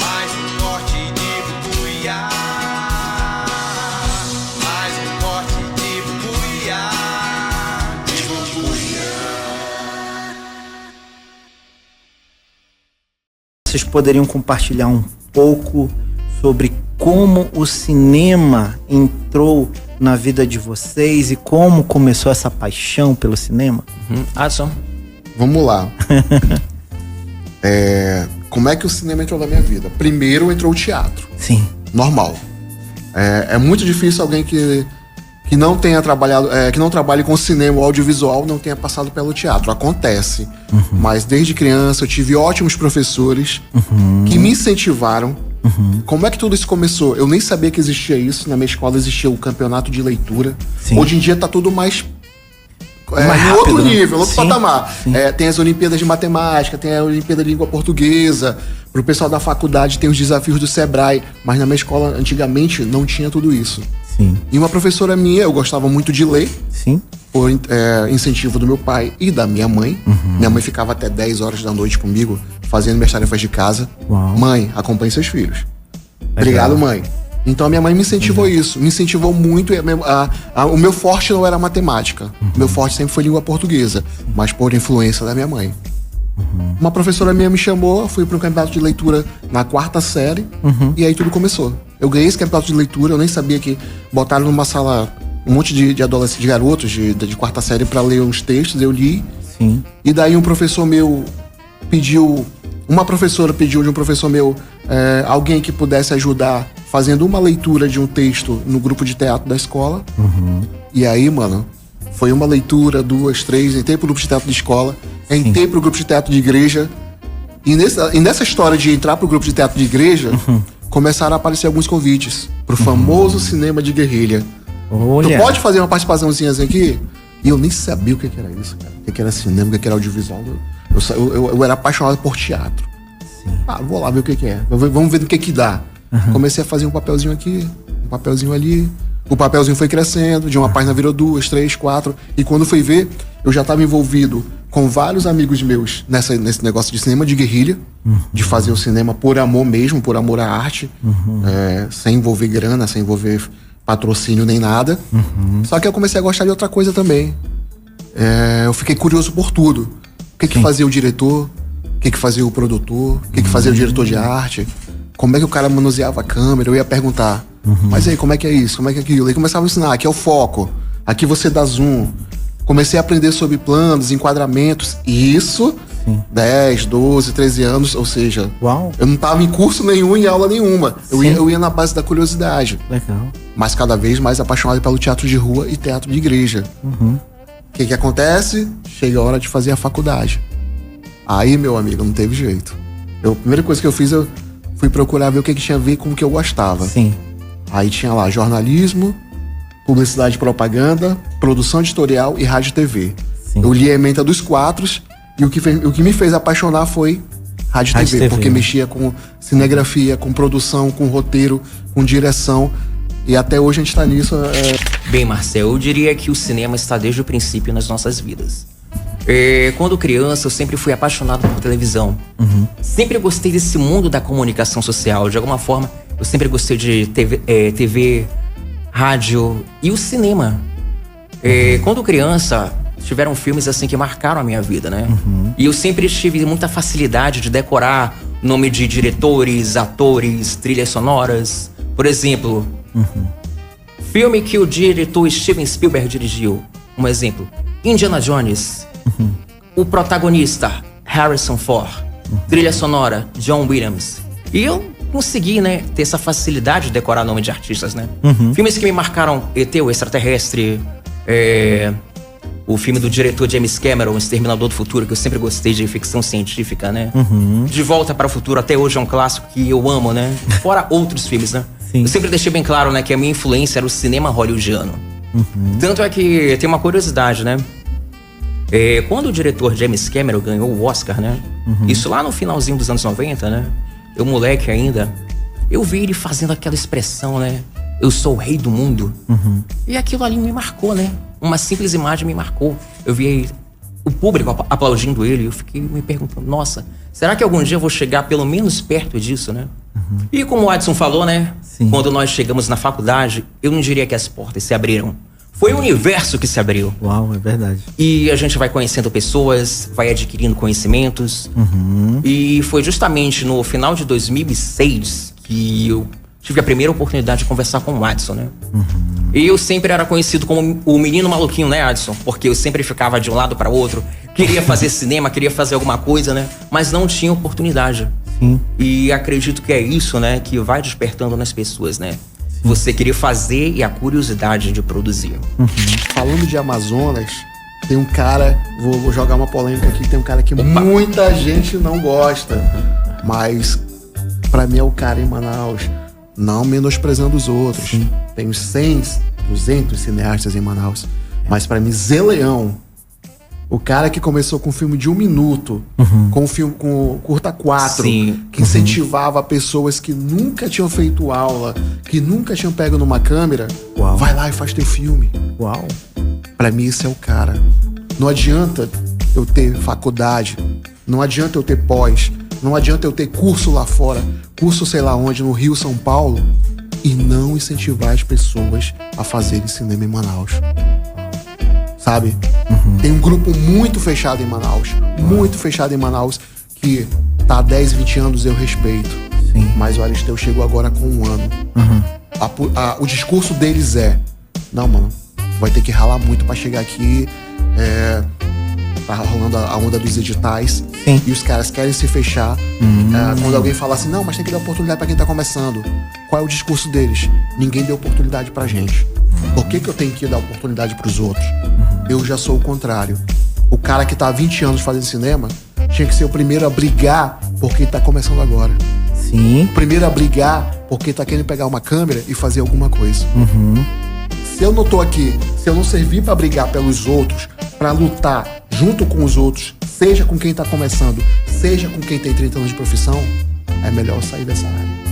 mais um corte de bubuiá, mais um corte de bubuiá, de bubuiá. Vocês poderiam compartilhar um pouco sobre como o cinema entrou na vida de vocês e como começou essa paixão pelo cinema? Adson. Vamos lá. Como é que o cinema entrou na minha vida? Primeiro entrou o teatro. Sim. Normal. É muito difícil alguém que não tenha trabalhado, que não trabalhe com cinema ou audiovisual, não tenha passado pelo teatro. Acontece. Mas desde criança eu tive ótimos professores que me incentivaram. Como é que tudo isso começou? Eu nem sabia que existia isso. Na minha escola existia o campeonato de leitura. Sim. Hoje em dia tá tudo mais Mais em rápido, outro né? nível, outro Sim, patamar. sim. Tem as Olimpíadas de Matemática, tem a Olimpíada de Língua Portuguesa. Pro pessoal da faculdade tem os desafios do Sebrae. Mas na minha escola, antigamente, não tinha tudo isso. Sim. E uma professora minha, eu gostava muito de ler, Sim. por incentivo do meu pai e da minha mãe. Minha mãe ficava até 10 horas da noite comigo, fazendo minhas tarefas de casa. Uau. Mãe, acompanhe seus filhos. Obrigado, mãe. Então a minha mãe me incentivou isso, me incentivou muito. O meu forte não era matemática, o meu forte sempre foi língua portuguesa, mas por influência da minha mãe. Uma professora minha me chamou, fui para um campeonato de leitura na 4ª série, e aí tudo começou. Eu ganhei esse campeonato de leitura, eu nem sabia que botaram numa sala um monte de adolescentes, de garotos de 4ª série para ler os textos, eu li. Sim. E daí um professor meu uma professora pediu de um professor meu alguém que pudesse ajudar fazendo uma leitura de um texto no grupo de teatro da escola. E aí, mano, foi uma leitura, 2, 3, entrei pro grupo de teatro de escola, entrei pro grupo de teatro de igreja. E nessa história de entrar pro grupo de teatro de igreja, começaram a aparecer alguns convites pro famoso cinema de guerrilha. Olha. Tu pode fazer uma participaçãozinha aqui? E eu nem sabia o que era isso, cara. O que era cinema, o que era audiovisual. Eu era apaixonado por teatro. Vou lá ver o que é. Vamos ver do que dá. Comecei a fazer um papelzinho aqui, um papelzinho ali. O papelzinho foi crescendo, de uma página virou 2, 3, 4. E quando fui ver, eu já estava envolvido com vários amigos meus nesse negócio de cinema de guerrilha. De fazer o cinema por amor mesmo, por amor à arte. Sem envolver grana, sem envolver patrocínio nem nada. Só que eu comecei a gostar de outra coisa também. Eu fiquei curioso por tudo. O que fazia o diretor? O que fazia o produtor? O que fazia o diretor de arte? Como é que o cara manuseava a câmera? Eu ia perguntar. Mas aí, como é que é isso? Como é que é aquilo? Aí começava a ensinar. Aqui é o foco. Aqui você dá zoom. Comecei a aprender sobre planos, enquadramentos. E isso, 10, 12, 13 anos. Ou seja, Uau. eu não estava em curso nenhum, em aula nenhuma. Eu ia na base da curiosidade. Legal. Mas cada vez mais apaixonado pelo teatro de rua e teatro de igreja. O que acontece? Chega a hora de fazer a faculdade. Aí, meu amigo, não teve jeito. A primeira coisa que eu fiz, eu fui procurar ver o que tinha a ver com o que eu gostava. Sim. Aí tinha lá jornalismo, publicidade e propaganda, produção editorial e rádio e TV. Sim. Eu li a ementa dos 4 e o que me fez apaixonar foi rádio e TV, porque mexia com cinegrafia, com produção, com roteiro, com direção. E até hoje a gente tá nisso. Bem, Marcel, eu diria que o cinema está desde o princípio nas nossas vidas. Quando criança, eu sempre fui apaixonado por televisão. Sempre gostei desse mundo da comunicação social. De alguma forma, eu sempre gostei de TV, rádio e o cinema. Quando criança, tiveram filmes assim que marcaram a minha vida, né? E eu sempre tive muita facilidade de decorar nome de diretores, atores, trilhas sonoras. Por exemplo, filme que o diretor Steven Spielberg dirigiu. Um exemplo, Indiana Jones. O protagonista, Harrison Ford. Trilha sonora, John Williams. E eu consegui, né, ter essa facilidade de decorar nome de artistas, né? Filmes que me marcaram: ET, o Extraterrestre, o filme do diretor James Cameron, Exterminador do Futuro, que eu sempre gostei de ficção científica, né? De Volta para o Futuro, até hoje é um clássico que eu amo, né? Fora outros filmes, né? Sim. Eu sempre deixei bem claro, né, que a minha influência era o cinema hollywoodiano. Tanto é que tem uma curiosidade, né? Quando o diretor James Cameron ganhou o Oscar, né? Isso lá no finalzinho dos anos 90, né? Eu, moleque ainda, eu vi ele fazendo aquela expressão, né? Eu sou o rei do mundo. E aquilo ali me marcou, né? Uma simples imagem me marcou. Eu vi o público aplaudindo ele e eu fiquei me perguntando: nossa, será que algum dia eu vou chegar pelo menos perto disso, né? E como o Adson falou, né? Sim. Quando nós chegamos na faculdade, eu não diria que as portas se abriram. Foi o universo que se abriu. Uau, é verdade. E a gente vai conhecendo pessoas, vai adquirindo conhecimentos. E foi justamente no final de 2006 que eu tive a primeira oportunidade de conversar com o Adson, né? E eu sempre era conhecido como o menino maluquinho, né, Adson? Porque eu sempre ficava de um lado para outro. Queria fazer cinema, queria fazer alguma coisa, né? Mas não tinha oportunidade. Sim. E acredito que é isso, né, que vai despertando nas pessoas, né? Você querer fazer e a curiosidade de produzir. Falando de Amazonas, tem um cara, vou jogar uma polêmica aqui, tem um cara que muita gente não gosta, mas pra mim é o cara em Manaus, não menosprezando os outros. Tem uns 100, 200 cineastas em Manaus, mas pra mim Zé Leão, o cara que começou com um filme de 1 minuto, com um filme com curta 4, Sim. que incentivava pessoas que nunca tinham feito aula, que nunca tinham pego numa câmera, Uau. vai lá e faz teu filme. Uau. Pra mim, esse é o cara. Não adianta eu ter faculdade, não adianta eu ter pós, não adianta eu ter curso lá fora, curso sei lá onde, no Rio, São Paulo, e não incentivar as pessoas a fazerem cinema em Manaus. Sabe? Tem um grupo muito fechado em Manaus, muito fechado em Manaus, que tá há 10, 20 anos eu respeito. Sim. Mas o Aristeu chegou agora com 1 ano. O discurso deles não, mano, vai ter que ralar muito pra chegar aqui. Tá rolando a onda dos editais. Sim. E os caras querem se fechar. Quando alguém fala assim, não, mas tem que dar oportunidade pra quem tá começando. Qual é o discurso deles? Ninguém deu oportunidade pra gente. Por que eu tenho que dar oportunidade pros outros? Eu já sou o contrário. O cara que tá há 20 anos fazendo cinema tinha que ser o primeiro a brigar por quem tá começando agora. Sim. O primeiro a brigar por quem tá querendo pegar uma câmera e fazer alguma coisa. Se eu não tô aqui, se eu não servir pra brigar pelos outros, pra lutar junto com os outros, seja com quem tá começando, seja com quem tem 30 anos de profissão, é melhor eu sair dessa área.